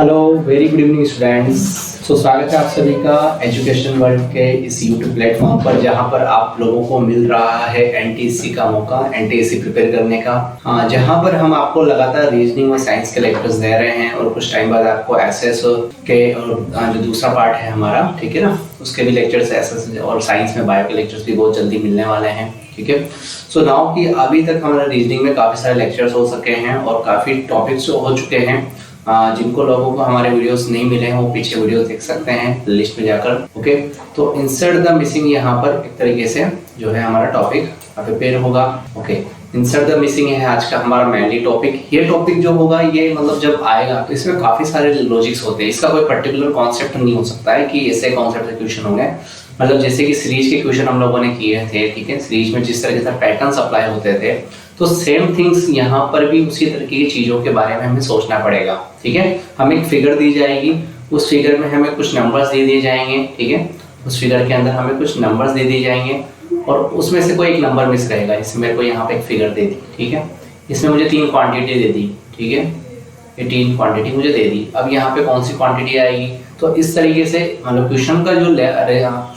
Hello, very good evening students. स्वागत है आप सभी का एजुकेशन वर्ल्ड के इस यूट्यूब प्लेटफॉर्म पर, जहां पर आप लोगों को मिल रहा है एनटीएससी का मौका, एनटीएससी प्रिपेयर करने का। जहां पर हम आपको लगातार रीजनिंग और साइंस के लेक्चर्स दे रहे हैं और कुछ टाइम बाद आपको एसएस के और जो दूसरा पार्ट है हमारा, ठीक है ना, उसके भी लेक्चर्स एसएस और साइंस में बायो के लेक्चर्स भी बहुत जल्दी मिलने वाले हैं, ठीक है। सो नाउ कि अभी तक हमारे रीजनिंग में काफ़ी सारे लेक्चर्स हो सके हैं और काफ़ी टॉपिक्स हो चुके हैं। जिनको लोगों को हमारे वीडियोस नहीं मिले हैं वो पीछे वीडियो देख सकते हैं लिस्ट में जाकर, ओके। तो इंसर्ट द मिसिंग यहाँ पर एक तरीके से जो है हमारा टॉपिक प्रिपेयर होगा, ओके। इंसर्ट द मिसिंग है आज का हमारा मेनली टॉपिक। ये टॉपिक जो होगा ये मतलब जब आएगा तो इसमें काफ़ी सारे लॉजिक्स होते हैं। इसका कोई पर्टिकुलर कॉन्सेप्ट नहीं हो सकता है कि ऐसे कॉन्सेप्ट से क्वेश्चन होंगे। मतलब जैसे कि सीरीज के क्वेश्चन हम लोगों ने किए थे, ठीक है, सीरीज में जिस तरह से पैटर्न अप्लाई होते थे, तो सेम थिंग्स यहाँ पर भी उसी तरह की चीज़ों के बारे में हमें सोचना पड़ेगा, ठीक है। हमें एक फिगर दी जाएगी, उस फिगर में हमें कुछ नंबर्स दे दिए जाएंगे, ठीक है। उस फिगर के अंदर हमें कुछ नंबर्स दे दिए जाएंगे और उसमें से कोई एक नंबर मिस रहेगा। इसमें मेरे को यहाँ पे एक फिगर दे दी, ठीक है। इसमें मुझे 3 क्वांटिटी दे दी, ठीक है, ये 3 क्वांटिटी मुझे दे दी। अब यहाँ पे कौन सी क्वांटिटी आएगी, तो इस तरीके से मतलब क्वेश्चन का जो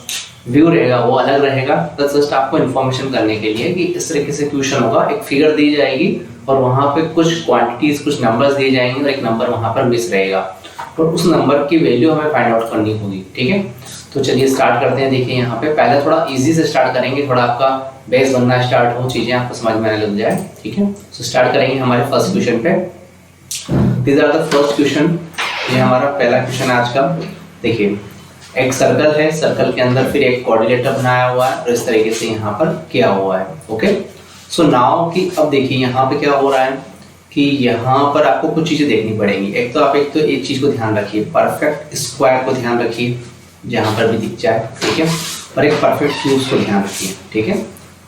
व्यू रहेगा वो अलग रहेगा। तो जस्ट आपको इन्फॉर्मेशन करने के लिए कि इस तरीके से क्वेश्चन होगा, एक फिगर दी जाएगी और वहाँ पे कुछ क्वांटिटीज, कुछ नंबर्स दिए जाएंगे और एक नंबर वहाँ पर मिस रहेगा और उस नंबर की वैल्यू हमें फाइंड आउट करनी होगी, ठीक है। तो चलिए स्टार्ट करते हैं। देखिए यहाँ पे पहले थोड़ा इजी से स्टार्ट करेंगे, थोड़ा आपका बेस बनना स्टार्ट हो, चीज़ें आपको समझ में आने लग जाए, ठीक है। तो स्टार्ट करेंगे हमारे फर्स्ट क्वेश्चन पे। These are the first question. ये हमारा पहला क्वेश्चन आज का। देखिए एक सर्कल है, सर्कल के अंदर फिर एक कोऑर्डिनेटर बनाया हुआ है और इस तरीके से यहाँ पर किया हुआ है, ओके। सो नाउ कि अब देखिए यहाँ पे क्या हो रहा है कि यहाँ पर आपको कुछ चीज़ें देखनी पड़ेंगी। एक तो एक चीज़ को ध्यान रखिए, परफेक्ट स्क्वायर को ध्यान रखिए जहाँ पर भी दिख जाए, ठीक है। और एक परफेक्ट क्यूब्स को ध्यान रखिए, ठीक है।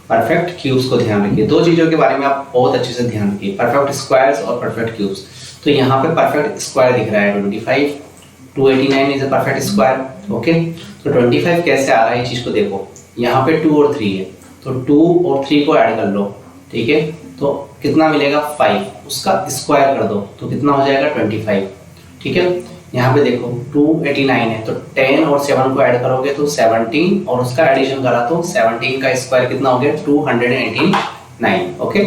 परफेक्ट क्यूब्स को ध्यान रखिए। 2 चीज़ों के बारे में आप बहुत अच्छे से ध्यान रखिए, परफेक्ट स्क्वायर्स और परफेक्ट क्यूब्स। तो यहाँ पे परफेक्ट स्क्वायर दिख रहा है 25, 289 is a perfect square, okay. तो 25 कैसे आ रहा है, इस चीज़ को देखो, यहाँ पे 2 और 3 है, तो 2 और 3 को ऐड कर लो, ठीक है। तो कितना मिलेगा 5, उसका स्क्वायर कर दो तो कितना हो जाएगा 25, ठीक है। यहाँ पे देखो 289 है तो 10 और 7 को ऐड करोगे तो 17 और उसका एडिशन करा तो 17 का स्क्वायर कितना हो गया 289, ओके।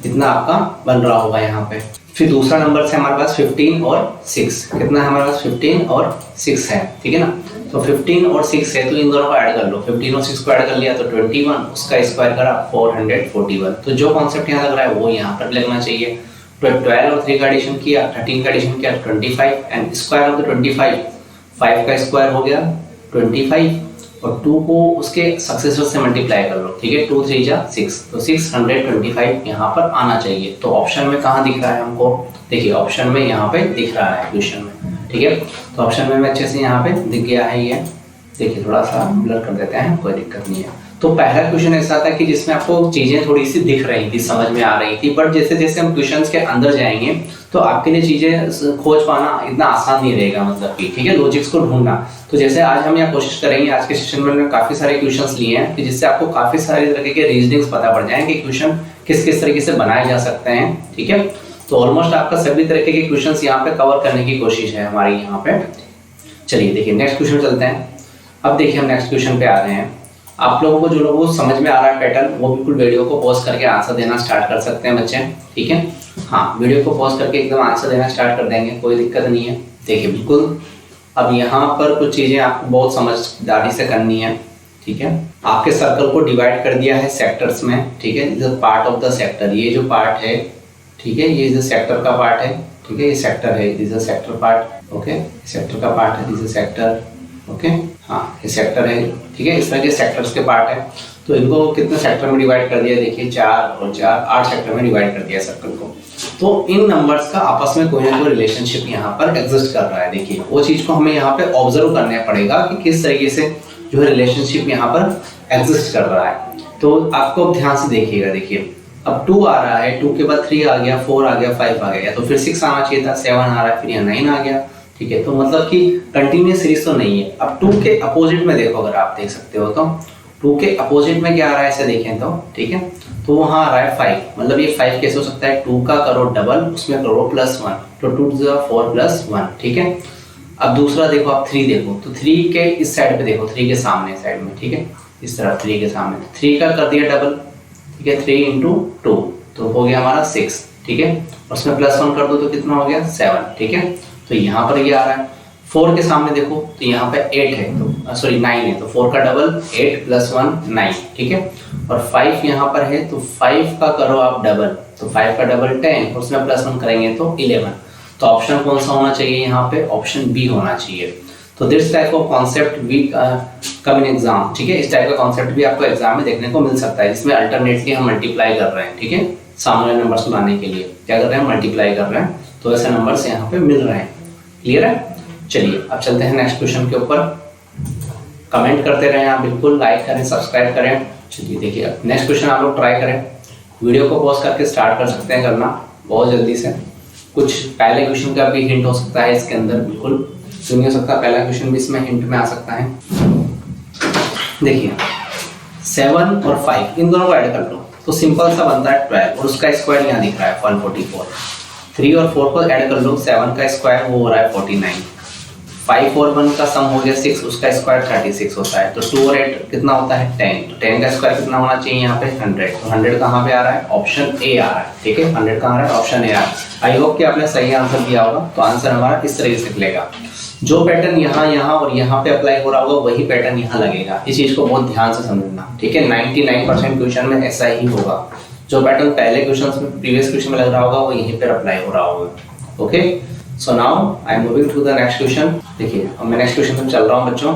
इतना आपका बन रहा होगा यहाँ पे। फिर दूसरा नंबर से हमारे पास 15 और 6, कितना है हमारे पास 15 और 6 है, ठीक है ना। तो 15 और 6 है तो इन दोनों को ऐड कर लो, 15 और 6 को ऐड कर लिया तो 21, उसका स्क्वायर करा 441। तो जो कॉन्सेप्ट यहाँ लग रहा है वो यहाँ पर लगना चाहिए। 12 और 3 का एडिशन किया, 13 का एडिशन किया 25 एंड स्क्वायर ऑफ द 25, 5 का स्क्वायर हो गया 25 और 2 को उसके सक्सेसर से मल्टीप्लाई कर लो, ठीक है। 2 3 जा 6, तो 625 यहाँ पर आना चाहिए। तो ऑप्शन में कहाँ दिख रहा है हमको, देखिए ऑप्शन में यहाँ पे दिख रहा है क्वेश्चन में, ठीक है। तो ऑप्शन में अच्छे से यहाँ पे दिख गया है ये, देखिए थोड़ा सा ब्लर कर देते हैं, कोई दिक्कत नहीं है। तो पहला क्वेश्चन ऐसा था कि जिसमें आपको चीजें थोड़ी सी दिख रही थी, समझ में आ रही थी, बट जैसे जैसे हम क्वेश्चंस के अंदर जाएंगे तो आपके लिए चीजें खोज पाना इतना आसान नहीं रहेगा, मतलब कि, ठीक है, लॉजिक्स को ढूंढना। तो जैसे आज हम यहाँ कोशिश करेंगे, आज के सेशन में काफी सारे क्वेश्चंस लिए हैं कि जिससे आपको काफी सारे तरह के रीजनिंग्स पता पड़ जाएंगे, क्वेश्चन किस किस तरीके से बनाए जा सकते हैं, ठीक है। तो ऑलमोस्ट आपका सभी तरीके के क्वेश्चंस यहाँ पे कवर करने की कोशिश है हमारी यहाँ पे। चलिए देखिए नेक्स्ट क्वेश्चन चलते हैं। अब देखिए हम नेक्स्ट क्वेश्चन पे आ रहे हैं। आप लोगों को जो लोगों को समझ में आ रहा है पैटर्न, वो बिल्कुल वीडियो को पॉज करके आंसर देना स्टार्ट कर सकते हैं बच्चे, ठीक है। हाँ, वीडियो को पॉज करके एकदम आंसर देना स्टार्ट कर देंगे, कोई दिक्कत नहीं है। देखिए बिल्कुल अब यहाँ पर कुछ चीज़ें आपको बहुत समझदारी से करनी है, ठीक है। आपके सर्कल को डिवाइड कर दिया है सेक्टर्स में, ठीक है। This is part of the sector, ये जो पार्ट है, ठीक है, ये जो सेक्टर का पार्ट है, ठीक है, ये सेक्टर है, this is sector part, okay. Sector का पार्ट है, दिस इज सेक्टर, ओके। हाँ, ये सेक्टर है, ठीक है। इस तरह के सेक्टर्स के पार्ट है। तो इनको कितने सेक्टर में डिवाइड कर दिया, देखिए 4 और 4, 8 सेक्टर में डिवाइड कर दिया सर्कल को। तो इन नंबर्स का आपस में कोई ना कोई रिलेशनशिप यहाँ पर एग्जिस्ट कर रहा है। देखिए वो चीज़ को हमें यहाँ पे ऑब्जर्व करना पड़ेगा कि किस तरीके से जो है रिलेशनशिप यहाँ पर एग्जिस्ट कर रहा है। तो आपको ध्यान से देखिएगा। देखिए अब 2 आ रहा है, 2 के बाद 3 आ गया, 4 आ गया, 5 आ गया, तो फिर 6 आना चाहिए था, 7 आ रहा है, फिर यहाँ 9 आ गया, ठीक है। तो मतलब कि कंटिन्यूस सीरीज तो नहीं है। अब 2 के अपोजिट में देखो, अगर आप देख सकते हो तो 2 के अपोजिट में क्या आ रहा है ऐसे देखें तो, ठीक है, तो वहाँ आ रहा है 5, मतलब ये 5 कैसे हो सकता है, 2 का करो डबल, उसमें करो +1, तो 2 × 4 + 1, ठीक है। अब दूसरा देखो, आप 3 देखो, तो 3 के इस साइड पे देखो, 3 के सामने साइड में, ठीक है, इस तरफ 3 के सामने, 3 का कर दिया डबल, ठीक है, 3 × 2 तो हो गया हमारा 6, ठीक है, उसमें +1 कर दो तो कितना हो गया 7, ठीक है। तो यहाँ पर ये आ रहा है। 4 के सामने देखो तो यहाँ पे 8 है, तो सॉरी 9 है, तो 4 का डबल 8 + 1 9, ठीक है। और 5 यहाँ पर है, तो 5 का करो आप डबल, तो 5 का डबल 10, उसमें +1 करेंगे तो 11। तो ऑप्शन कौन सा होना चाहिए यहाँ पे, ऑप्शन बी होना चाहिए। तो this type of concept we come in exam, ठीक है, इस टाइप का कॉन्सेप्ट भी आपको एग्जाम में देखने को मिल सकता है, जिसमें अल्टरनेटली हम मल्टीप्लाई कर रहे हैं, ठीक है, सामने नंबर्स को लाने के लिए क्या कर रहे हैं, मल्टीप्लाई कर रहे हैं, तो ऐसे नंबर्स यहाँ पे मिल रहे हैं। क्लियर है? चलिए अब चलते हैं नेक्स्ट क्वेश्चन के ऊपर। कमेंट करते रहें आप, बिल्कुल लाइक करें, सब्सक्राइब करें। चलिए देखिए नेक्स्ट क्वेश्चन आप लोग ट्राई करें, वीडियो को पॉज करके स्टार्ट कर सकते हैं करना बहुत जल्दी से। कुछ पहले क्वेश्चन का भी हिंट हो सकता है इसके अंदर, बिल्कुल नहीं हो सकता पहला क्वेश्चन भी इसमें हिंट में आ सकता है। देखिए 7 और 5 इन दोनों को ऐड कर लो तो सिंपल सा बनता है 12, और उसका स्क्वायर यहाँ दिख रहा है 144। 3 और 4 को ऐड कर लो, 7 का स्क्वायर वो हो रहा है 49, 5 और 1 का सम हो गया 6, उसका स्क्वायर 36 होता है। तो 2 और 8 कितना होता है 10, तो 10 का स्क्वायर कितना होना चाहिए यहाँ पे 100, तो 100 कहाँ पे आ रहा है, ऑप्शन ए आ रहा है, ठीक है, 100 कहाँ आ रहा है, ऑप्शन ए आ रहा है। आई होप कि आपने सही आंसर दिया होगा। तो आंसर हमारा इस तरीके से निकलेगा, जो पैटर्न यहाँ और यहाँ पे अप्लाई हो रहा होगा वही पैटर्न यहाँ लगेगा। इस चीज को बहुत ध्यान से समझना, ठीक है, 99% क्वेश्चन में ऐसा ही होगा, जो पैटर्न पहले क्वेश्चन में प्रीवियस क्वेश्चन में लग रहा होगा वो यहीं पर अप्लाई हो रहा होगा। Okay, so now I am moving to the next question. देखिए अब मैं नेक्स्ट क्वेश्चन पे चल रहा हूँ बच्चों।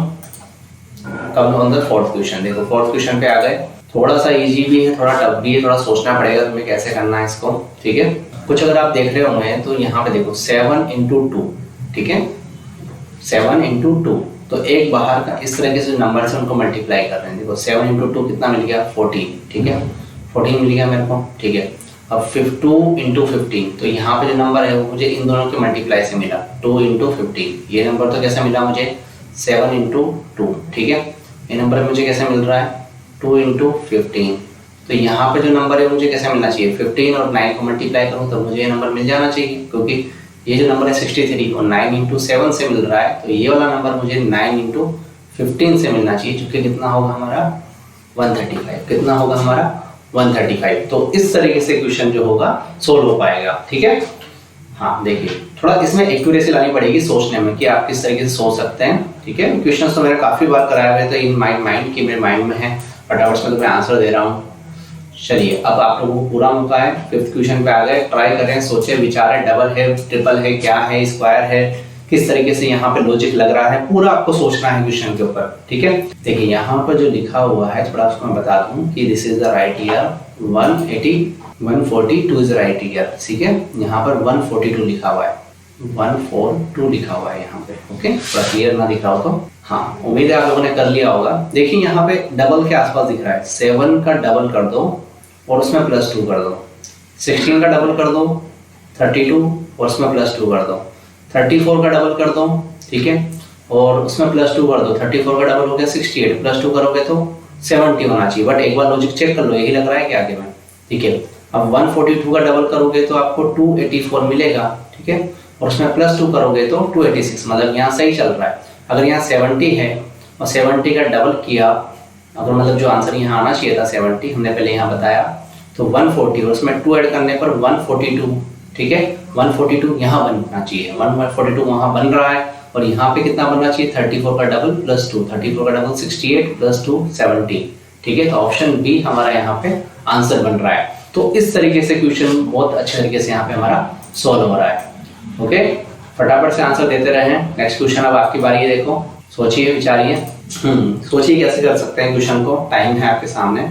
Come on the fourth question, देखो फोर्थ क्वेश्चन पे आ गए। थोड़ा सा इजी भी है, थोड़ा टफ भी है, थोड़ा सोचना पड़ेगा तुम्हें कैसे करना है इसको, ठीक है। कुछ अगर आप देख रहे होंगे तो यहाँ पे देखो 7 × 2, ठीक है, 7 × 2, तो एक बाहर का इस तरह के जो नंबर से उनको मल्टीप्लाई कर रहे हैं। देखो 7 × 2 कितना मिल गया 14, ठीक है, 14 मिल गया मेरे को, ठीक है। अब 2 × 15, तो यहाँ पे जो नंबर है वो मुझे इन दोनों के मल्टीप्लाई से मिला, 2 × 15। ये नंबर तो कैसा मिला मुझे 7 × 2, ठीक है। ये नंबर मुझे कैसे मिल रहा है 2 × 15। तो यहाँ पे जो नंबर है मुझे कैसे मिलना चाहिए, 15 और 9 को मल्टीप्लाई करूँ तो मुझे ये नंबर मिल जाना चाहिए, क्योंकि ये जो नंबर है 63 और 9 × 7 से मिल रहा है, तो ये वाला नंबर मुझे 9 × 15 से मिलना चाहिए, जो कि कितना होगा हमारा 135। कितना होगा हमारा 135। तो इस तरीके से क्वेश्चन जो होगा सोल्व हो पाएगा, ठीक है। हाँ देखिए थोड़ा इसमें एक्यूरेसी लानी पड़ेगी सोचने में कि आप किस तरीके से सोच सकते हैं, ठीक है। क्वेश्चन तो मैंने काफी बार कराए हुए थे इन माई माइंड की, मेरे माइंड में है, फटाफट से मैं आंसर दे रहा हूँ। चलिए अब आप लोगों को पूरा मौका है, 5th क्वेश्चन पे आ गए। ट्राई करें, सोचें, विचारें, डबल है, ट्रिपल है, क्या है, स्क्वायर है, किस तरीके से यहाँ पे लॉजिक लग रहा है, पूरा आपको सोचना है क्वेश्चन के ऊपर, ठीक है। देखिए यहाँ पर जो लिखा हुआ है थोड़ा उसको मैं बता दूं कि this is the right year, 142 is right year, ठीक है। यहाँ पर 142 लिखा हुआ है, 142 लिखा हुआ है यहाँ पे, ओके। थोड़ा क्लियर ना दिख रहा हो तो हाँ, उम्मीद है आप लोगों ने कर लिया होगा। देखिए यहाँ पे डबल के आसपास दिख रहा है, 7 का डबल कर दो और उसमें +2 कर दो, 16 का डबल कर दो 32 और उसमें +2 कर दो, 34 का डबल कर दो, ठीक है, और उसमें +2 कर दो, 34 का डबल हो गया 68, +2 करोगे तो 70 होना चाहिए। बट एक बार लॉजिक चेक कर लो, यही लग रहा है कि आगे में, ठीक है। अब 142 का डबल करोगे तो आपको 284 मिलेगा, ठीक है, और उसमें +2 करोगे तो 286, मतलब यहाँ सही चल रहा है। अगर यहाँ 70 है और 70 का डबल किया, अगर मतलब जो आंसर यहाँ आना चाहिए था 70, हमने पहले यहाँ बताया, तो 140 और उसमें 2 ऐड करने पर 142, ठीक है, 142 यहाँ बनना चाहिए, 142 वहाँ बन रहा है, और यहाँ पे कितना बनना चाहिए 34 का डबल +2, 34 का डबल 68 +2 70, ठीक है। तो ऑप्शन बी हमारा यहाँ पे आंसर बन रहा है। तो इस तरीके से क्वेश्चन बहुत अच्छे तरीके से यहाँ पे हमारा सॉल्व हो रहा है, ओके। फटाफट से आंसर देते रहे। नेक्स्ट क्वेश्चन अब आपकी बारी है, देखो सोचिए, विचारिए, सोचिए कैसे कर सकते हैं क्वेश्चन को। टाइम है आपके सामने,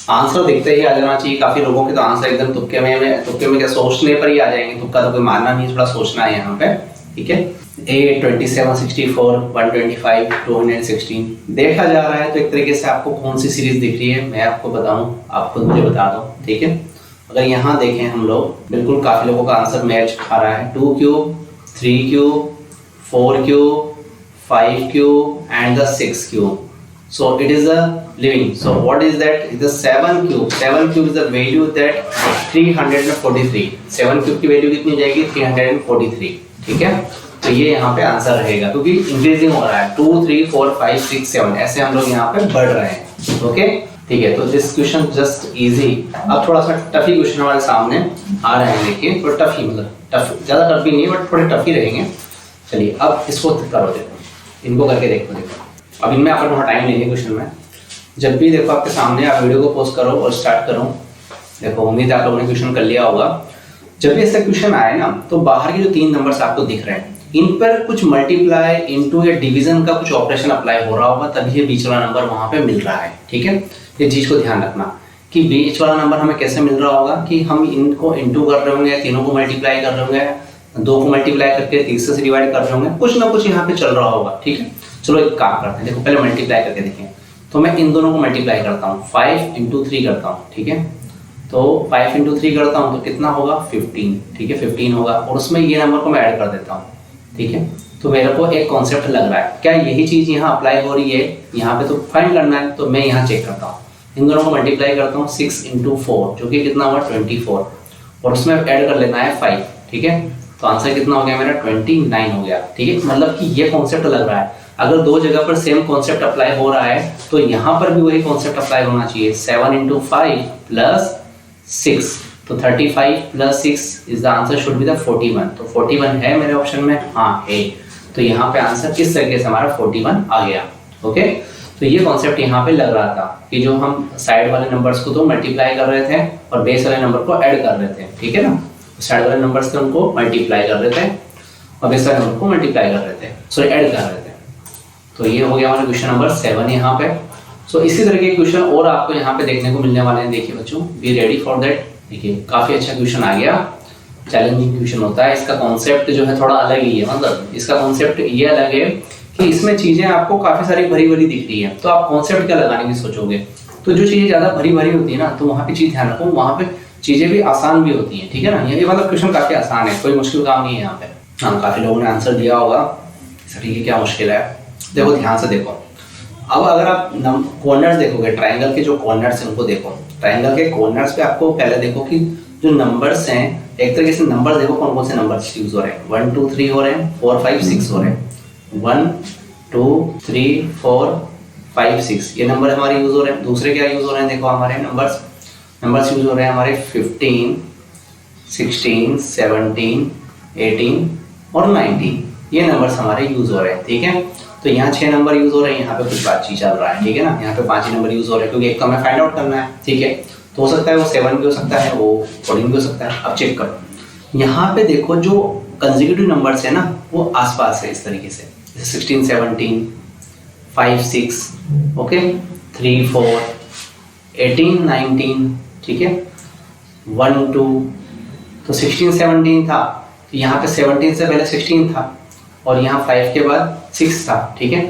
आंसर दिखते ही आ जाना चाहिए। काफी लोगों के तो आंसर एकदम तुक्के में क्या सोचने पर ही आ जाएंगे, तुक्का तो कोई मारना नहीं, थोड़ा सोचना है यहाँ पे, ठीक है। 8, 27, 64, 125, 216 देखा जा रहा है, तो एक तरीके से आपको कौन सी सीरीज दिख रही है मैं आपको बताऊं, आप खुद मुझे बता दो, ठीक है। अगर यहाँ देखें हम लोग, बिल्कुल काफी लोगों का आंसर मैच खा रहा है, 2 cube, 3 cube, 4 cube, 5 cube and the 6 cube. So it is a living. So what is that? The 7 cube. 7 cube is the value that 343. 7 cube की वैल्यू कितनी हो जाएगी? 343. ठीक है, तो ये यहाँ पे आंसर रहेगा क्योंकि इंक्रीजिंग हो रहा है. 2 3 4 5 6 7 ऐसे हम लोग यहाँ पे बढ़ रहे हैं. ओके, ठीक है. तो दिस क्वेश्चन जस्ट इजी. अब थोड़ा सा टफी क्वेश्चन हमारे सामने आ रहे हैं. देखिए थोड़ा टफी, मतलब टफ, ज़्यादा टफ भी नहीं बट थोड़े टफ ही रहेंगे. चलिए अब इसको करो, देखो इनको करके देखो. अब इनमें आपको थोड़ा टाइम लेंगे क्वेश्चन में. जब भी देखो आपके सामने, आप वीडियो को पॉज करो और स्टार्ट करो. देखो उम्मीद है आप लोगों ने क्वेश्चन कर लिया होगा. जब भी ऐसा क्वेश्चन आए ना तो बाहर के जो 3 नंबर्स आपको दिख रहे हैं इन पर कुछ मल्टीप्लाई इनटू या डिवीजन का कुछ ऑपरेशन अप्लाई हो रहा होगा, तभी ये बीच वाला नंबर वहां पे मिल रहा है. ठीक है, ये चीज को ध्यान रखना कि बीच वाला नंबर हमें कैसे मिल रहा होगा कि हम इनको इनटू कर रहे होंगे, तीनों को मल्टीप्लाई कर रहे होंगे, 2 को मल्टीप्लाई करके तीसरे से डिवाइड कर रहे होंगे, कुछ ना कुछ यहाँ पे चल रहा होगा. ठीक है, चलो एक काम करते हैं. देखो पहले मल्टीप्लाई करके देखें. तो मैं इन दोनों को मल्टीप्लाई करता हूँ, 5 × 3 करता हूँ. ठीक है, तो 5 × 3 करता हूँ तो कितना होगा? 15. ठीक है, 15 होगा और उसमें ये नंबर को मैं ऐड कर देता हूँ. ठीक है, तो मेरे को एक कॉन्सेप्ट लग रहा है. क्या यही चीज़ यहाँ अप्लाई हो रही है? यहाँ पे तो फाइंड करना है, तो मैं यहाँ चेक करता हूँ. इन दोनों को मल्टीप्लाई करता हूँ 6 × 4 जो कि कितना हुआ? 24 और उसमें ऐड कर लेना है 5. ठीक है, तो आंसर कितना हो गया मेरा? 29 हो गया. ठीक है, मतलब कि ये कॉन्सेप्ट लग रहा है. अगर 2 जगह पर सेम कॉन्सेप्ट अप्लाई हो रहा है तो यहाँ पर भी वही कॉन्सेप्ट अप्लाई होना चाहिए. 7 × 5 + 6 तो 35 + 6 is the answer should be the 41. तो 41 है मेरे ऑप्शन में. हाँ है. तो यहाँ पे आंसर किस तरीके से हमारा 41 आ गया. ओके, तो ये कॉन्सेप्ट यहाँ पे लग रहा था कि जो हम साइड वाले नंबर्स को तो मल्टीप्लाई कर रहे थे और बेस वाले नंबर को ऐड कर रहे थे. ठीक है ना, साइड वाले नंबर्स थे उनको मल्टीप्लाई कर रहे थे और बेस वाले नंबर को मल्टीप्लाई कर रहे थे, सॉरी ऐड कर रहे थे. तो ये हो गया हमारा क्वेश्चन नंबर 7 यहाँ पे. सो इसी तरह के क्वेश्चन और आपको यहाँ पे देखने को मिलने वाले हैं. देखिए बच्चों, बी रेडी फॉर दैट. देखिए काफ़ी अच्छा क्वेश्चन आ गया. चैलेंजिंग क्वेश्चन होता है. इसका कॉन्सेप्ट जो है थोड़ा अलग ही है. मतलब इसका कॉन्सेप्ट ये अलग है कि इसमें चीज़ें आपको काफ़ी सारी भरी भरी दिख रही है, तो आप कॉन्सेप्ट क्या लगाने की सोचोगे. तो जो चीज़ें ज़्यादा भरी भरी होती है ना, तो वहाँ पे चीज़ ध्यान रखो, वहाँ पे चीज़ें भी आसान भी होती हैं. ठीक है ना, ये मतलब क्वेश्चन काफ़ी आसान है, कोई मुश्किल काम नहीं है यहाँ पे. हाँ, काफ़ी लोगों ने आंसर दिया होगा. ठीक है, क्या मुश्किल है? देखो ध्यान से देखो. अब अगर आप कॉर्नर्स देखोगे, ट्राइंगल के जो कॉर्नर्स हैं उनको देखो. ट्राइंगल के कॉर्नर्स पे आपको पहले देखो कि जो नंबर्स हैं, एक तरीके से नंबर देखो कौन कौन से नंबर्स यूज हो रहे हैं. 1 2 3 हो रहे हैं, 4 5 6 हो रहे हैं. 1 2 3 4 5 6 ये नंबर हमारे यूज हो रहे हैं. दूसरे क्या यूज हो रहे हैं? देखो हमारे नंबर्स यूज हो रहे हैं हमारे 15 16 17 18 और 19. ये नंबर्स हमारे यूज हो रहे हैं. ठीक है, तो यहाँ 6 नंबर यूज हो रहे हैं, यहाँ पे कुछ बातचीत चल रहा है. ठीक है ना, यहाँ पे 5 ही नंबर यूज हो रहे हैं क्योंकि एक तो हमें फाइंड आउट करना है. ठीक है, तो हो सकता है वो 7 भी हो सकता है, वो 14 भी हो सकता है. अब चेक करो, यहाँ पे देखो जो कंसेक्यूटिव नंबर्स है ना वो आसपास है इस तरीके से. 16 17 5 6 ओके, 3 4 18 19. ठीक है, 1 2 तो 16 17 था, तो यहाँ पे 17 से पहले 16 था और यहाँ 5 के बाद 6 था. ठीक है,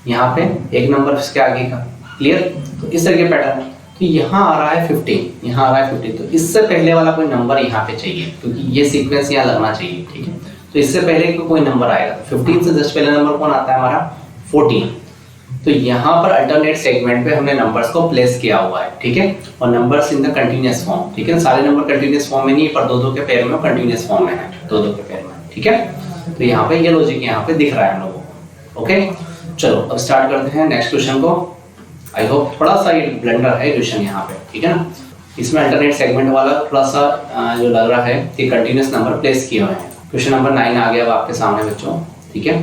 यहाँ पे एक नंबर इसके आगे का. क्लियर? तो इस तरह के पैटर्न. तो यहाँ आ रहा है 15, यहाँ आ रहा है 15, तो इससे पहले वाला कोई नंबर यहाँ पे चाहिए क्योंकि ये सीक्वेंस यहाँ लगना चाहिए. ठीक है, तो इससे पहले कोई नंबर आएगा. 15 से जस्ट पहले नंबर कौन आता है हमारा? 14. तो यहाँ पर अल्टरनेट सेगमेंट पे हमने नंबर्स को प्लेस किया हुआ है. ठीक है, और numbers in the continuous form. ठीक है, सारे नंबर कंटिन्यूअस फॉर्म में नहीं पर 2-2 के पेयर में कंटिन्यूअस फॉर्म में है, 2-2 के पेयर में. ठीक है, तो यहाँ पे ये लॉजिक यहाँ पे दिख रहा है हम लोगों को. ओके, चलो अब स्टार्ट करते हैं नेक्स्ट क्वेश्चन को. आई होप थोड़ा सा ये ब्लंडर है क्वेश्चन यहाँ पे. ठीक है ना, इसमें अल्टरनेट सेगमेंट वाला थोड़ा सा जो लग रहा है कि कंटिन्यूअस नंबर प्लेस किए हुए हैं. क्वेश्चन नंबर 9 आ गया अब आपके सामने बच्चों. ठीक है,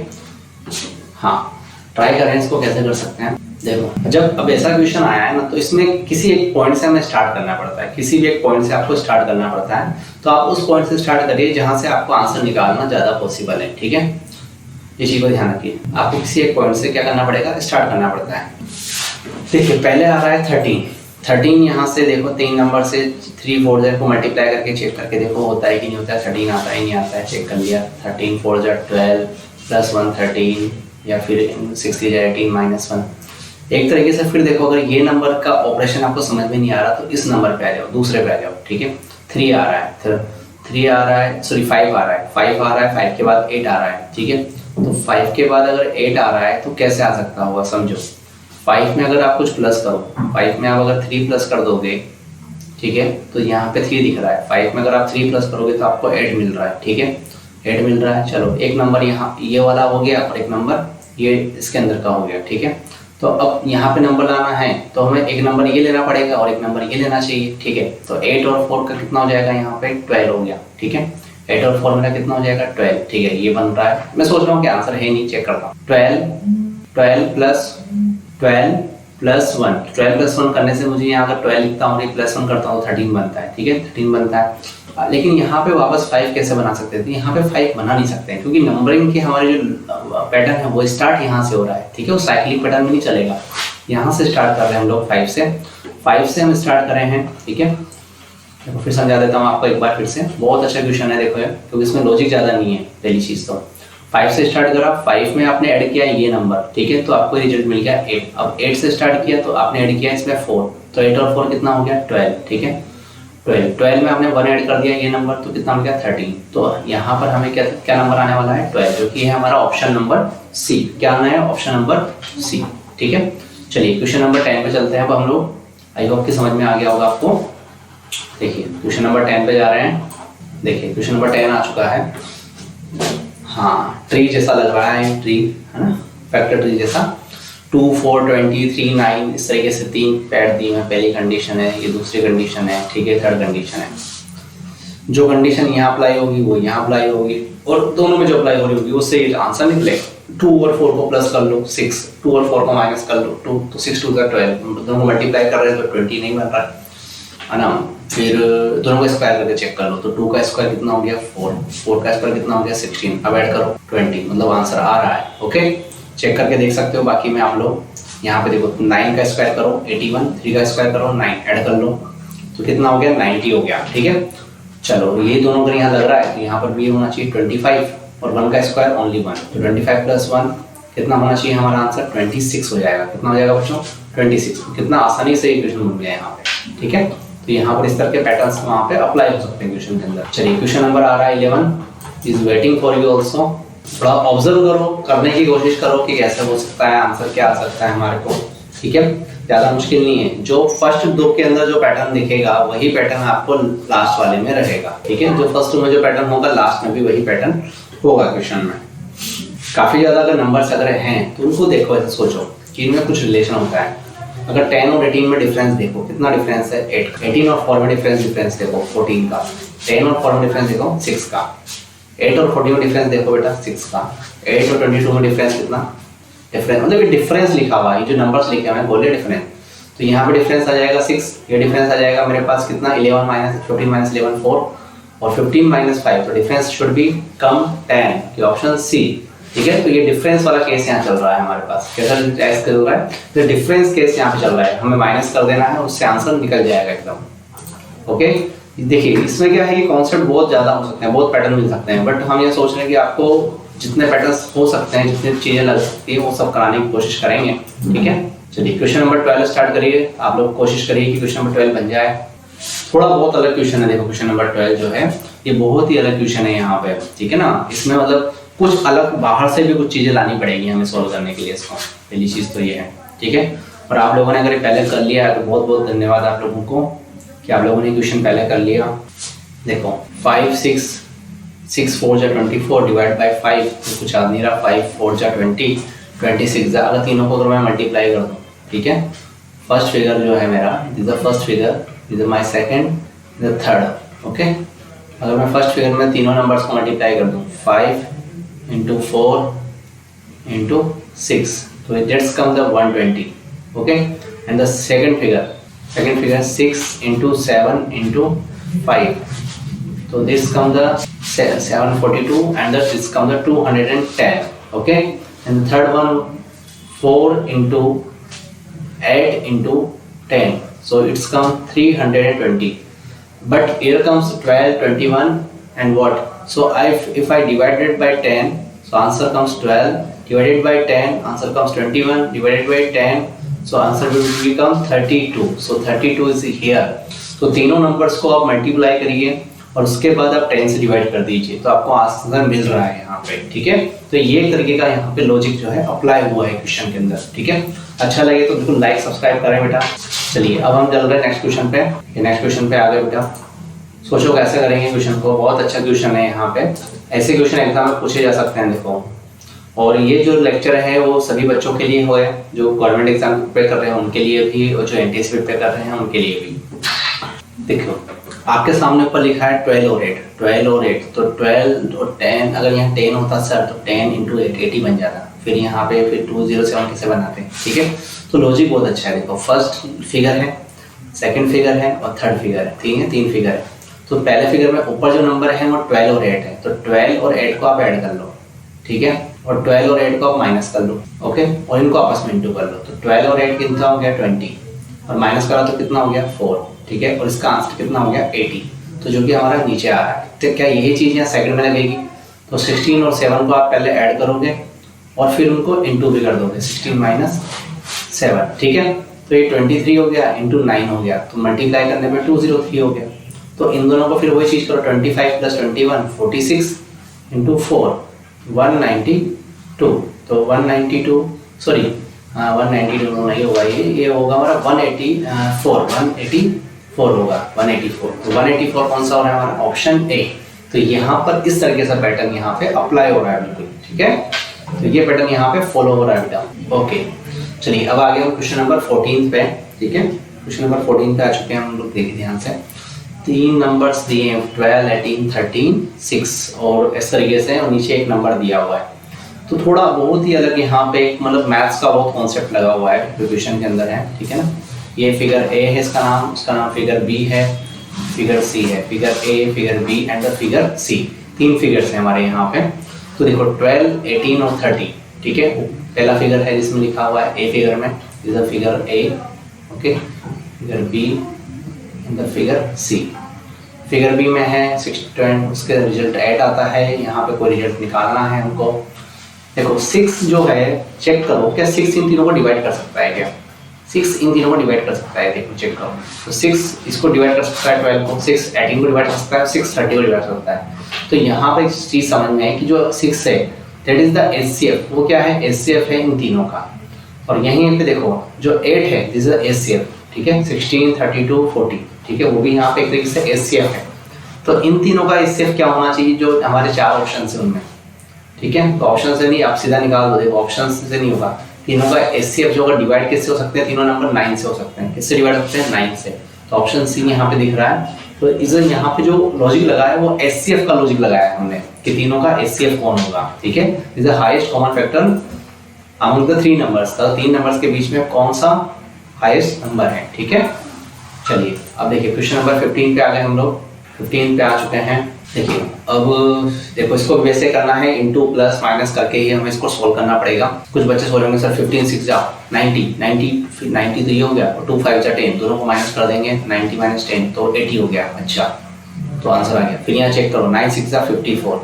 हाँ ट्राई करें इसको कैसे कर सकते हैं. देखो जब अब ऐसा क्वेश्चन आया है ना तो इसमें किसी एक पॉइंट से हमें स्टार्ट करना पड़ता है. किसी भी एक पॉइंट से आपको स्टार्ट करना पड़ता है. तो आप उस पॉइंट से स्टार्ट करिए जहाँ से आपको आंसर निकालना ज़्यादा पॉसिबल है. ठीक है, ये चीज़ को ध्यान रखिए. आपको किसी एक पॉइंट से क्या करना पड़ेगा? स्टार्ट करना पड़ता है. देखिए पहले आ रहा है 13. यहाँ से देखो 3 नंबर से 3 4 जेड को मल्टीप्लाई करके चेक करके देखो होता है कि नहीं होता है. 13 आता है नहीं आता है, चेक कर लिया. 13 4 जेड 12 + 1 13 या फिर 6 जेड 18 -1. एक तरीके से फिर देखो अगर ये नंबर का ऑपरेशन आपको समझ में नहीं आ रहा तो इस नंबर पे आ जाओ, दूसरे पे आ जाओ. ठीक है, 3 आ रहा है, 3 आ रहा है, सॉरी 5 आ रहा है, 5 आ रहा है, 5 के बाद 8 आ रहा है. ठीक है, तो 5 के बाद अगर 8 आ रहा है तो कैसे आ सकता होगा समझो. 5 में अगर आप कुछ प्लस करो, 5 में आप अगर 3 प्लस कर दोगे, ठीक है, तो यहाँ पे 3 दिख रहा है। 5 में अगर आप 3 प्लस करोगे तो आपको 8 मिल रहा है, ठीक है, 8 मिल रहा है। चलो एक नंबर यहाँ ये वाला हो गया और एक नंबर ये इसके अंदर का हो गया, ठीक है। तो अब यहाँ पे नंबर लाना है तो हमें एक नंबर ये लेना पड़ेगा और एक नंबर ये लेना चाहिए, ठीक है। तो 8 और 4 का कितना हो जाएगा, यहाँ पे 12 हो गया, ठीक है। 8 और 4 मेरा कितना हो जाएगा, 12, ठीक है। ये बन रहा है, मैं सोच रहा हूँ कि आंसर है नहीं, चेक करता हूँ। 12 प्लस 1, 12 प्लस 1 करने से मुझे यहाँ अगर 12 लिखता हूँ प्लस 1 करता हूँ 13 बनता है, ठीक है, 13 बनता है। लेकिन यहाँ पे वापस 5 कैसे बना सकते थे, यहाँ पे 5 बना नहीं सकते हैं क्योंकि नंबरिंग के हमारे जो पैटर्न है वो स्टार्ट यहाँ से हो रहा है, ठीक है, वो साइक्लिक पैटर्न में नहीं चलेगा। यहाँ से स्टार्ट कर रहे हैं हम लोग 5 से हम स्टार्ट कर रहे हैं, ठीक है। देखो फिर समझा देता हूँ आपको एक बार फिर से, बहुत अच्छा क्वेश्चन है, देखो क्योंकि इसमें लॉजिक ज़्यादा नहीं है। पहली चीज़ तो 5 से स्टार्ट करा, 5 में आपने ऐड किया ये नंबर, ठीक है, तो आपको रिजल्ट मिल गया 8। अब 8 से स्टार्ट किया तो आपने ऐड किया इसमें 4, तो 8 और 4 कितना हो गया, 12, ठीक है। 12 में आपने 1 ऐड कर दिया ये नंबर, तो कितना हो गया 13। तो यहाँ पर हमें क्या नंबर आने वाला है, 12, जो कि है हमारा ऑप्शन नंबर सी। क्या आना है, ऑप्शन नंबर सी, ठीक है। चलिए क्वेश्चन नंबर 10 पे चलते हैं अब हम लोग। आई होप कि समझ में आ गया होगा आपको। देखिए क्वेश्चन नंबर 10 पे जा रहे हैं। देखिए क्वेश्चन नंबर 10 आ चुका है। हाँ, ट्री जैसा लग रहा है, ट्री है ना, फैक्टर ट्री जैसा। 2, 4, 20, 3, 9 इस तरीके से 3 पैड दी है। पहली कंडीशन है, ये दूसरी कंडीशन है, ठीक है, थर्ड कंडीशन है। जो कंडीशन यहाँ अप्लाई होगी वो यहाँ अप्लाई होगी और दोनों में जो अप्लाई हो रही होगी उससे ये आंसर निकले। 2 और 4 को प्लस कर लो 6, 2 और 4 को माइनस कर लो 2, तो 6 2 12, दोनों मल्टीप्लाई कर रहे हैं तो 20 नहीं बन रहा है ना। फिर दोनों का स्क्वायर करके चेक कर लो, तो 2 का स्क्वायर कितना हो गया 4, 4 का स्क्वायर कितना हो गया 16, अब ऐड करो 20, मतलब आंसर आ रहा है। ओके, चेक करके देख सकते हो। बाकी में आप लोग यहाँ पे देखो 9 का स्क्वायर करो 81, 3 का स्क्वायर करो 9, ऐड कर लो तो कितना हो गया 90 हो गया, ठीक है। चलो ये दोनों अगर यहाँ लग रहा है तो यहाँ पर भी होना चाहिए 25 और 1 का स्क्वायर ओनली 1, तो 25 प्लस 1 कितना होना चाहिए हमारा आंसर 26 हो जाएगा। कितना हो जाएगा बच्चों 26। कितना आसानी से इक्वेशन बन गया यहाँ पे, ठीक है। तो यहाँ पर इस तरह के पैटर्न्स वहाँ पे अप्लाई हो सकते हैं क्वेश्चन के अंदर। चलिए क्वेश्चन नंबर आ रहा है 11 is waiting for you also. थोड़ा ऑब्जर्व करो, करने की कोशिश करो कि कैसे हो सकता है, आंसर क्या आ सकता है हमारे को, ठीक है। ज़्यादा मुश्किल नहीं है। जो फर्स्ट 2 के अंदर जो पैटर्न दिखेगा वही पैटर्न आपको लास्ट वाले में रहेगा, ठीक है। जो फर्स्ट में जो पैटर्न होगा लास्ट में भी वही पैटर्न होगा क्वेश्चन में। काफ़ी ज़्यादा अगर नंबर्स अगर हैं तो उनको देखो, ऐसे सोचो कि इनमें कुछ रिलेशन होता है। अगर 10 और 18 में डिफरेंस देखो, कितना डिफरेंस है 8, 18 और 4 में डिफरेंस देखो 14 का, 10 और 4 में डिफरेंस देखो 6 का, 8 और 40 में डिफरेंस देखो बेटा 6 का, 8 और 22 में डिफरेंस कितना डिफरेंस, मतलब ये डिफरेंस लिखा हुआ है, ये जो नंबर्स लिखे हुए हैं बोले डिफरेंस, तो यहाँ पे डिफरेंस आ जाएगा 6, ये डिफरेंस आ जाएगा मेरे पास कितना 11 माइनस 15 माइनस 11 4 और 15 माइनस 5, तो डिफरेंस शुड बी कम 10 की ऑप्शन सी, ठीक है। तो ये डिफरेंस वाला केस यहाँ चल रहा है हमारे पास। कैसा टेस्ट चल रहा है, तो डिफरेंस केस यहाँ पे चल रहा है, हमें माइनस कर देना है, उससे आंसर निकल जाएगा एकदम। ओके, देखिए इसमें क्या है कि कॉन्सेप्ट बहुत ज़्यादा हो सकते हैं, बहुत पैटर्न मिल सकते हैं, बट हम ये सोच रहे हैं कि आपको जितने पैटर्न्स हो सकते हैं, जितनी चीज़ें लग सकती है वो सब कराने की कोशिश करेंगे, ठीक है। चलिए क्वेश्चन नंबर 12 स्टार्ट करिए। आप लोग कोशिश करिए कि क्वेश्चन नंबर 12 बन जाए। थोड़ा बहुत अलग क्वेश्चन है, देखो क्वेश्चन नंबर 12 जो है ये बहुत ही अलग क्वेश्चन है यहाँ पे, ठीक है ना। इसमें मतलब कुछ अलग बाहर से भी कुछ चीज़ें लानी पड़ेगी हमें सॉल्व करने के लिए इसको। पहली चीज़ तो ये है, ठीक है। और आप लोगों ने अगर पहले कर लिया है तो बहुत बहुत धन्यवाद आप लोगों को कि आप लोगों ने क्वेश्चन पहले कर लिया। देखो 5 6 4 जा 24 डिवाइड बाई 5, तो कुछ आ नहीं रहा, 5 4 जा 20 26 जा, अगर तीनों को अगर मैं मल्टीप्लाई कर दूँ, ठीक है। फर्स्ट फिगर जो है मेरा this the first figure, this my second, the third, okay. अगर मैं फर्स्ट फिगर में तीनों नंबर्स को मल्टीप्लाई कर दूँ 5 into 4 into 6, so that's come the 120, okay. And the second figure 6 into 7 into 5, so this come the 742 and this come the 210, okay. And the third one 4 into 8 into 10, so it's come 320, but here comes 12 21 and what, so if I divide it by 10, so answer comes 12, divided by 10 answer comes 21, divided by 10 so answer will become 32, so 32 is here। तो तीनों numbers को आप multiply करिए और उसके बाद आप 10 से डिवाइड कर दीजिए, तो आपको आंसर मिल रहा है यहाँ पे। ठीक है, तो ये एक तरीके का यहाँ पे लॉजिक जो है अप्लाई हुआ है क्वेश्चन के अंदर। ठीक है, अच्छा लगे तो बिल्कुल लाइक सब्सक्राइब करें बेटा। चलिए अब हम चल रहे हैं नेक्स्ट क्वेश्चन पे। नेक्स्ट क्वेश्चन पे आ गए बेटा, सोचो कैसे करेंगे क्वेश्चन को। बहुत अच्छा क्वेश्चन है यहाँ पे, ऐसे क्वेश्चन एग्जाम में पूछे जा सकते हैं। देखो, और ये जो लेक्चर है वो सभी बच्चों के लिए है, जो गवर्नमेंट एग्जाम प्रिपेयर कर रहे हैं उनके लिए भी, और जो एनटीएससी प्रिपेयर कर रहे हैं उनके लिए भी। देखो आपके सामने ऊपर लिखा है 12 और 8, 12 और 8, तो 12 और 10, अगर यहाँ 10 होता सर तो 10 इंटू 8 80 बन जाता। फिर यहाँ पे फिर 207 कैसे बनाते हैं। ठीक है, तो लॉजिक बहुत अच्छा है। देखो फर्स्ट फिगर है, सेकंड फिगर है और थर्ड फिगर है। ठीक है, 3 फिगर है। तो पहले फिगर में ऊपर जो नंबर है वो 12 और 8 है, तो 12 और 8 को आप ऐड कर लो। ठीक है, और 12 और 8 को आप माइनस कर लो। ओके, और इनको आपस में इंटू कर लो, तो 12 और 8 कितना हो गया 20, और माइनस करा तो कितना हो गया 4। ठीक है, और इसका आंसर कितना हो गया 80, तो जो कि हमारा नीचे आ रहा है। तो क्या यही चीज़ यहाँ सेकंड में लगेगी, तो 16 और 7 को आप पहले ऐड करोगे और फिर उनको इंटू भी कर दोगे, 16 माइनस 7। ठीक है, तो ये 23 हो गया इंटू 9 हो गया, तो मल्टीप्लाई करने पे 203 हो गया। तो इन दोनों को फिर वही चीज़ करो, 25 प्लस 21 46 इंटू 4 192, तो 192 सॉरी 192 नहीं होगा, ये होगा हमारा 184 होगा, 184। तो 184 कौन सा हो रहा है हमारा, ऑप्शन ए। तो यहाँ पर इस तरीके से पैटर्न यहाँ पे अप्लाई हो रहा है बिल्कुल। ठीक है, तो ये पैटर्न यहाँ पे फॉलो हो रहा है बेटा। ओके, चलिए अब आगे हम क्वेश्चन नंबर 14 पे। ठीक है, क्वेश्चन नंबर 14 पे आ चुके हैं हम लोग। देखिए ध्यान से, 3 नंबर्स दिए हैं, 12 18 13 6, और इस तरीके से, और नीचे एक नंबर दिया हुआ है। तो थोड़ा बहुत ही अलग यहाँ पे मतलब मैथ्स का बहुत कॉन्सेप्ट लगा हुआ है क्वेश्चन के अंदर है। ठीक है ना, ये फिगर ए है, इसका नाम फिगर बी है, फिगर सी है, figure A, figure B and the figure C. 3 figures हैं हमारे यहाँ पे। तो देखो 12 18 और 30। ठीक है, पहला फिगर है जिसमें लिखा हुआ है ए फिगर में, is the figure A. Okay, figure B and the figure C. Figure B में है 6, उसके रिजल्ट 8 आता है। यहाँ पे कोई रिजल्ट निकालना है हमको। देखो 6 जो है, चेक करो क्या 6 इन तीनों को डिवाइड कर सकता है क्या, 6 इन तीनों को डिवाइड कर सकता है। देखो चेक करो, तो 6 इसको डिवाइड कर सकता है 12 को, 6 18 को डिवाइड कर सकता है, 6 30 को डिवाइड कर सकता है। तो यहाँ पे एक चीज़ समझ में है कि जो 6 है दैट इज द एचसीएफ। वो क्या है, एचसीएफ है इन तीनों का। और यहीं पे देखो जो 8 है दिस इज एचसीएफ। ठीक है, 16 32 40। ठीक है, वो भी यहाँ पे एक तरीके से एचसीएफ है। तो इन तीनों का एचसीएफ क्या होना चाहिए, जो हमारे 4 ऑप्शन है उनमें। ठीक है, तो ऑप्शन से नहीं, आप सीधा निकाल दो। देखो ऑप्शन से नहीं होगा, तीनों का एचसीएफ जो डिवाइड किससे हो सकते हैं, तीनों नंबर 9 से हो सकते हैं। किससे डिवाइड होते हैं, 9 से। तो ऑप्शन सी यहाँ पे दिख रहा है। तो इस यहाँ पे जो लॉजिक लगाया है वो एचसीएफ का लॉजिक लगाया है हमने, कि तीनों का एचसीएफ कौन होगा। ठीक है, is the highest common factor among the 3 numbers. तो 3 नंबर्स के बीच में कौन सा हाईएस्ट नंबर है। ठीक है, चलिए अब देखिए क्वेश्चन नंबर 15 पे आ गए हम लोग। 15 पे आ चुके हैं। देखिए अब देखो इसको वैसे करना है, इंटू प्लस माइनस करके ही हमें इसको सोल्व करना पड़ेगा। कुछ बच्चे सोच रहे होंगे सर 15 6 जा 90 तो ये हो गया, और 2 5 जा 10, दोनों को माइनस कर देंगे, 90 माइनस 10 तो 80 हो गया। अच्छा, तो आंसर आ गया। फिर यहाँ चेक करो, 9 6 जा 54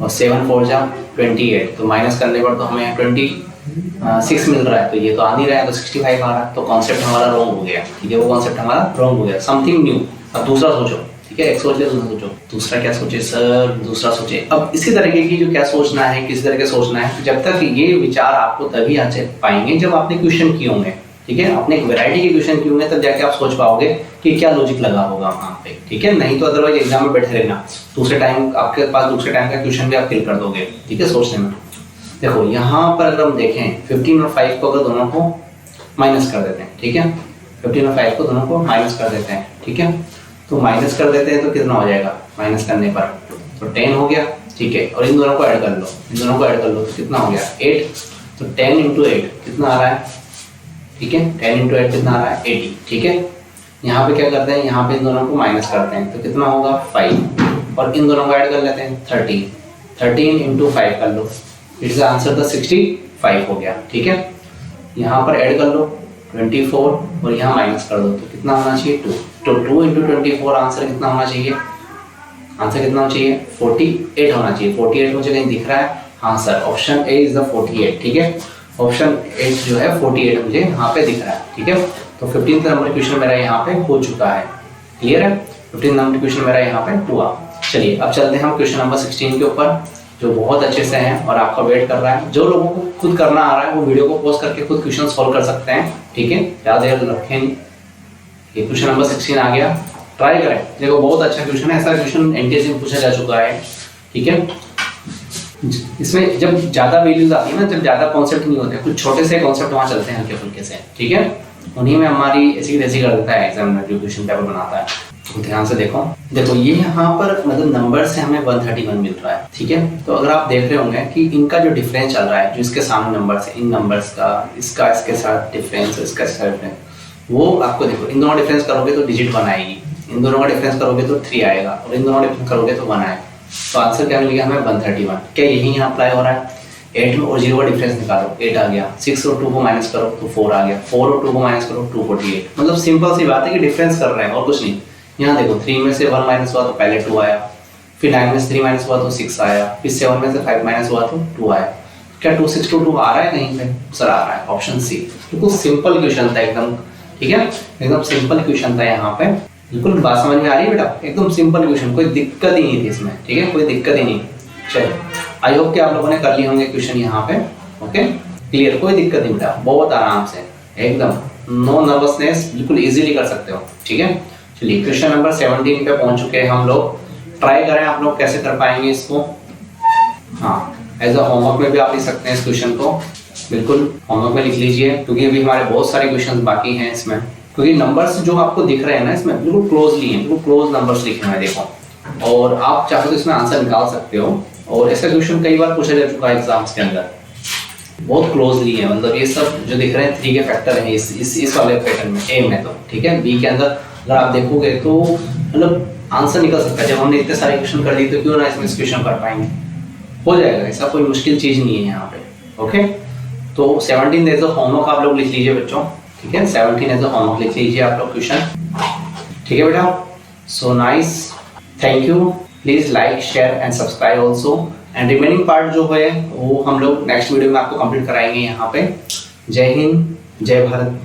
और 7 4 जा 28, तो माइनस करने पर तो हमें 26 मिल रहा है, तो ये तो आ नहीं रहा है, तो 65 आ रहा है। तो कॉन्सेप्ट हमारा रॉन्ग हो गया। ठीक है, वो कॉन्सेप्ट हमारा रॉन्ग हो गया, समथिंग न्यू। अब दूसरा सोचो। ठीक है, एक सोच लिया, दूसरा सोचो। दूसरा क्या सोचे सर, दूसरा सोचे। अब इसी तरीके की जो क्या सोचना है, किसी तरह के सोचना है, जब तक ये विचार आपको तभी आ पाएंगे जब आपने क्वेश्चन किए होंगे। ठीक है, आपने एक वैरायटी के क्वेश्चन किए होंगे, तब जाके आप सोच पाओगे कि क्या लॉजिक लगा होगा वहाँ पे। ठीक है, नहीं तो अदरवाइज एग्जाम में बैठे रहना, दूसरे टाइम आपके पास दूसरे टाइम का क्वेश्चन भी आप फिल कर दोगे। ठीक है, सोचने में। देखो यहाँ पर अगर हम देखें 15 और 5 को अगर दोनों को माइनस कर देते हैं। ठीक है, 15 और 5 को दोनों को माइनस कर देते हैं। ठीक है, तो माइनस कर देते हैं तो कितना हो जाएगा, माइनस करने पर तो 10 हो गया। ठीक है, और इन दोनों को ऐड कर लो, इन दोनों को ऐड कर लो तो कितना हो गया 8। तो 10 इंटू 8 कितना आ रहा है। ठीक है, 10 इंटू 8 कितना आ रहा है 80। ठीक है, यहाँ पे क्या करते हैं, यहाँ पे इन दोनों को माइनस करते हैं तो कितना होगा 5, और इन दोनों को ऐड कर लेते हैं 30। 13 इंटू 5 कर लो, इट्स आंसर द 65 हो गया। ठीक है, यहाँ पर ऐड कर लो 24 और यहाँ माइनस कर दो तो कितना होना चाहिए 2। तो 2 इंटू 24 आंसर कितना होना चाहिए, आंसर कितना होना चाहिए 48 होना चाहिए। 48 मुझे कहीं दिख रहा है, हाँ sir option A is the 48। ठीक है, ऑप्शन 8 जो है 48 मुझे यहाँ पे दिख रहा है। ठीक है, तो 15th नंबर क्वेश्चन मेरा यहाँ पे हो चुका है। क्लियर है। 15 नंबर क्वेश्चन मेरा यहाँ पे हुआ। चलिए अब चलते हैं हम क्वेश्चन नंबर 16 के ऊपर, जो बहुत अच्छे से हैं और आपका वेट कर रहा है। जो लोगों को खुद करना आ रहा है वो वीडियो को पॉज करके खुद क्वेश्चन सॉल्व कर सकते हैं, ठीक है, ज़्यादा देर रखें। ये क्वेश्चन नंबर 16 आ गया, ट्राई करें। देखो बहुत अच्छा क्वेश्चन है, ऐसा क्वेश्चन एनटीएससी में पूछा जा चुका है, ठीक है। इसमें जब ज़्यादा वैल्यूज आती है ना, जब ज़्यादा कॉन्सेप्ट नहीं होते, कुछ छोटे से कॉन्सेप्ट वहाँ चलते हैं हल्के फुल्के से, ठीक है, उन्हीं में हमारी ऐसी तैसी कर देता है एग्जामिनर जो क्वेश्चन पेपर बनाता है। तो ध्यान से देखो ये यहाँ पर मतलब नंबर से हमें 131 मिल रहा है, ठीक है। तो अगर आप देख रहे होंगे कि इनका जो डिफरेंस चल रहा है, जो इसके सामने नंबर्स है, इन नंबर्स का इसका इसके साथ डिफरेंस, इसका इसका डिफरेंस, वो आपको देखो इन दोनों डिफरेंस करोगे तो डिजिट 1 आएगी, इन दोनों का डिफरेंस करोगे तो 3 आएगा, और इन दोनों डिफरेंस करोगे तो 1 आएगा। तो आंसर क्या मिल गया हमें 131। क्या यही यहाँ अप्लाई हो रहा है? 8 और 0 का डिफरेंस निकालो, 8 आ गया, 6 और 2 को माइनस करो तो 4 आ गया, 4 और 2 को माइनस करो 248। मतलब सिंपल सी बात है कि डिफरेंस कर रहे हैं और कुछ नहीं। यहाँ देखो 3 में से 1 माइनस हुआ तो पहले 2 आया, फिर 9 में से 3 माइनस हुआ तो 6 आया, फिर 7 में से 5 माइनस हुआ तो 2 आया। क्या 2 6 2 2 आ रहा है कहीं पे? सर आ रहा है, ऑप्शन सी। बिल्कुल सिंपल क्वेश्चन था एकदम, ठीक है, एकदम सिंपल क्वेश्चन था यहाँ पे। बिल्कुल बात समझ में आ रही है बेटा? एकदम सिंपल क्वेश्चन, कोई दिक्कत ही नहीं थी इसमें, ठीक है, कोई दिक्कत ही नहीं। चलो आई होप कि आप लोगों ने कर लिए होंगे क्वेश्चन यहाँ पे, ओके, क्लियर, कोई दिक्कत नहीं बेटा, बहुत आराम से एकदम नो नर्वसनेस, बिल्कुल इजीली कर सकते हो, ठीक है। चलिए क्वेश्चन नंबर 17 पे पहुंच चुके हैं हम लोग। ट्राई करें आप लोग कैसे कर पाएंगे इसको। हाँ, एज अ होमवर्क में भी आप लिख सकते हैं इस क्वेश्चन को, बिल्कुल होमवर्क में लिख लीजिए, क्योंकि अभी हमारे बहुत सारे क्वेश्चन बाकी हैं इसमें, क्योंकि नंबर्स जो आपको दिख रहे हैं ना इसमें बिल्कुल क्लोजली हैं, बिल्कुल क्लोज नंबर्स लिखे हैं देखो, और आप चाहो तो इसमें आंसर निकाल सकते हो। और ऐसा क्वेश्चन कई बार पूछा जा चुका है एग्जाम्स के अंदर, बहुत क्लोजली है, मतलब ये सब जो दिख रहे हैं 3 के फैक्टर हैं इस वाले पैटर्न में, ए में तो, ठीक है। बी के अंदर अगर आप देखोगे तो मतलब आंसर निकल सकता है। जब हमने इतने सारे क्वेश्चन कर दिए तो क्यों ना इसमें क्वेश्चन कर पाएंगे, हो जाएगा, ऐसा कोई मुश्किल चीज़ नहीं है यहाँ पे, ओके। तो 17 एज अ होमवर्क आप लोग लिख लीजिए बच्चों, ठीक है, 17 एज अ होमवर्क लिख लीजिए आप लोग क्वेश्चन, ठीक है बेटा। So nice, thank you, please like share and subscribe also, and remaining part जो है वो हम लोग नेक्स्ट वीडियो में आपको कंप्लीट कराएंगे यहाँ पे। जय हिंद, जय भारत।